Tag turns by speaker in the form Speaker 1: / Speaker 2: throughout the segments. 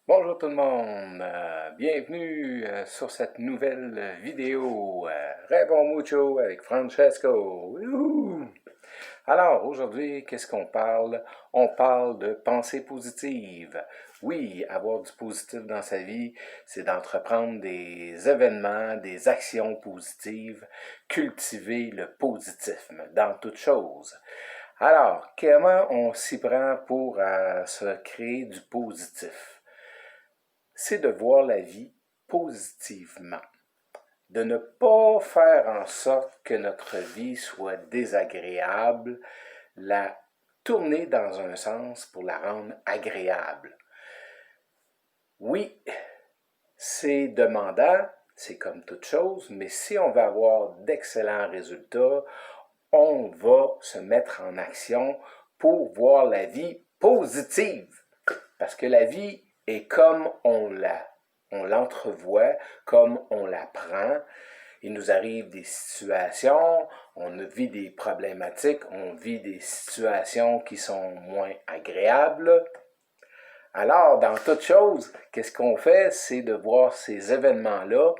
Speaker 1: Bonjour tout le monde, bienvenue sur cette nouvelle vidéo Rebon Mucho avec Francesco. Youhou! Alors aujourd'hui, qu'est-ce qu'on parle? On parle de pensée positive. Oui, avoir du positif dans sa vie, c'est d'entreprendre des événements, des actions positives, cultiver le positisme dans toute chose. Alors, comment on s'y prend pour se créer du positif? C'est de voir la vie positivement, de ne pas faire en sorte que notre vie soit désagréable, la tourner dans un sens pour la rendre agréable. Oui, c'est demandant, c'est comme toute chose, mais si on veut avoir d'excellents résultats, on va se mettre en action pour voir la vie positive. Parce que la vie est comme on l'entrevoit, comme on la prend. Il nous arrive des situations, on vit des problématiques, on vit des situations qui sont moins agréables. Alors, dans toute chose, qu'est-ce qu'on fait? C'est de voir ces événements-là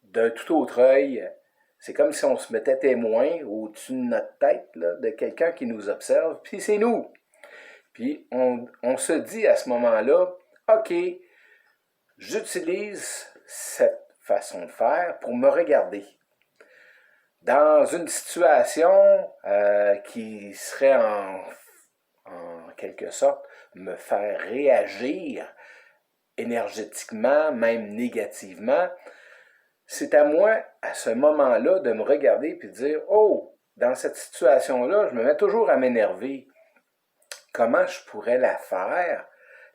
Speaker 1: d'un tout autre œil. C'est comme si on se mettait témoin au-dessus de notre tête là, de quelqu'un qui nous observe, puis c'est nous. Puis on se dit à ce moment-là, OK, j'utilise cette façon de faire pour me regarder. Dans une situation qui serait en quelque sorte me faire réagir énergétiquement, même négativement, c'est à moi, à ce moment-là, de me regarder et de dire, oh, dans cette situation-là, je me mets toujours à m'énerver. Comment je pourrais la faire,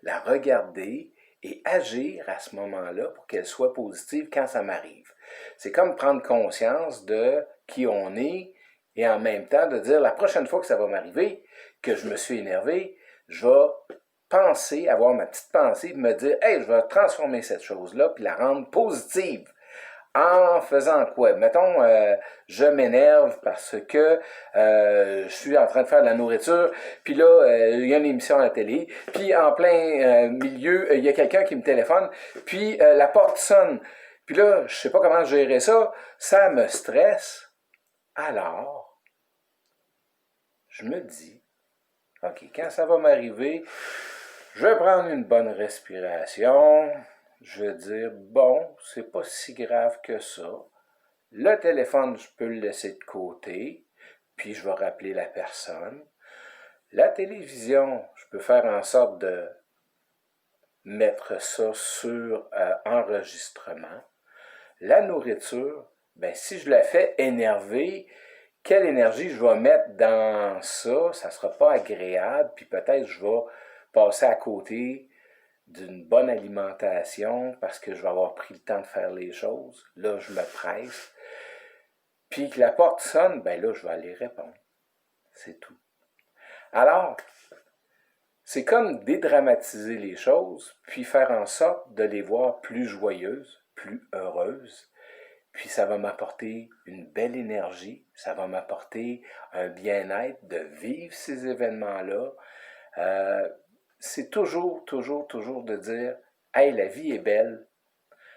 Speaker 1: la regarder et agir à ce moment-là pour qu'elle soit positive quand ça m'arrive. C'est comme prendre conscience de qui on est et en même temps de dire la prochaine fois que ça va m'arriver, que je me suis énervé, je vais penser, avoir ma petite pensée, me dire, hey, je vais transformer cette chose-là puis la rendre positive. En faisant quoi? Mettons, je m'énerve parce que je suis en train de faire de la nourriture, puis là, il y a une émission à la télé, puis en plein milieu, il y a quelqu'un qui me téléphone, puis la porte sonne. Puis là, je sais pas comment gérer ça, ça me stresse. Alors, je me dis, OK, quand ça va m'arriver, je vais prendre une bonne respiration. Je vais dire, bon, c'est pas si grave que ça. Le téléphone, je peux le laisser de côté, puis je vais rappeler la personne. La télévision, je peux faire en sorte de mettre ça sur enregistrement. La nourriture, ben, si je la fais énerver, quelle énergie je vais mettre dans ça, ça ne sera pas agréable, puis peut-être je vais passer à côté d'une bonne alimentation parce que je vais avoir pris le temps de faire les choses. Là, je me presse. Puis que la porte sonne, ben là, je vais aller répondre. C'est tout. Alors, c'est comme dédramatiser les choses, puis faire en sorte de les voir plus joyeuses, plus heureuses. Puis ça va m'apporter une belle énergie, ça va m'apporter un bien-être de vivre ces événements-là. C'est toujours de dire, hey, la vie est belle.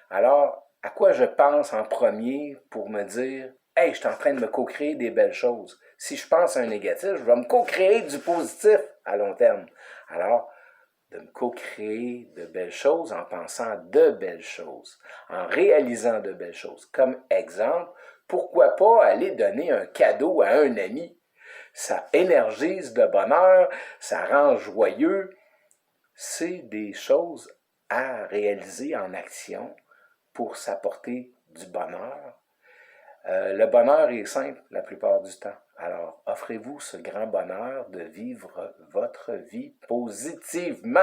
Speaker 1: Alors, à quoi je pense en premier pour me dire, hey, je suis en train de me co-créer des belles choses. Si je pense à un négatif, je vais me co-créer du positif à long terme. Alors, de me co-créer de belles choses en pensant de belles choses, en réalisant de belles choses. Comme exemple, pourquoi pas aller donner un cadeau à un ami? Ça énergise de bonheur, ça rend joyeux. C'est des choses à réaliser en action pour s'apporter du bonheur. Le bonheur est simple la plupart du temps. Alors, offrez-vous ce grand bonheur de vivre votre vie positivement.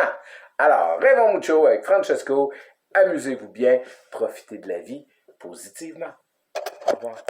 Speaker 1: Alors, Rebon Mucho avec Francesco. Amusez-vous bien, profitez de la vie positivement. Au revoir.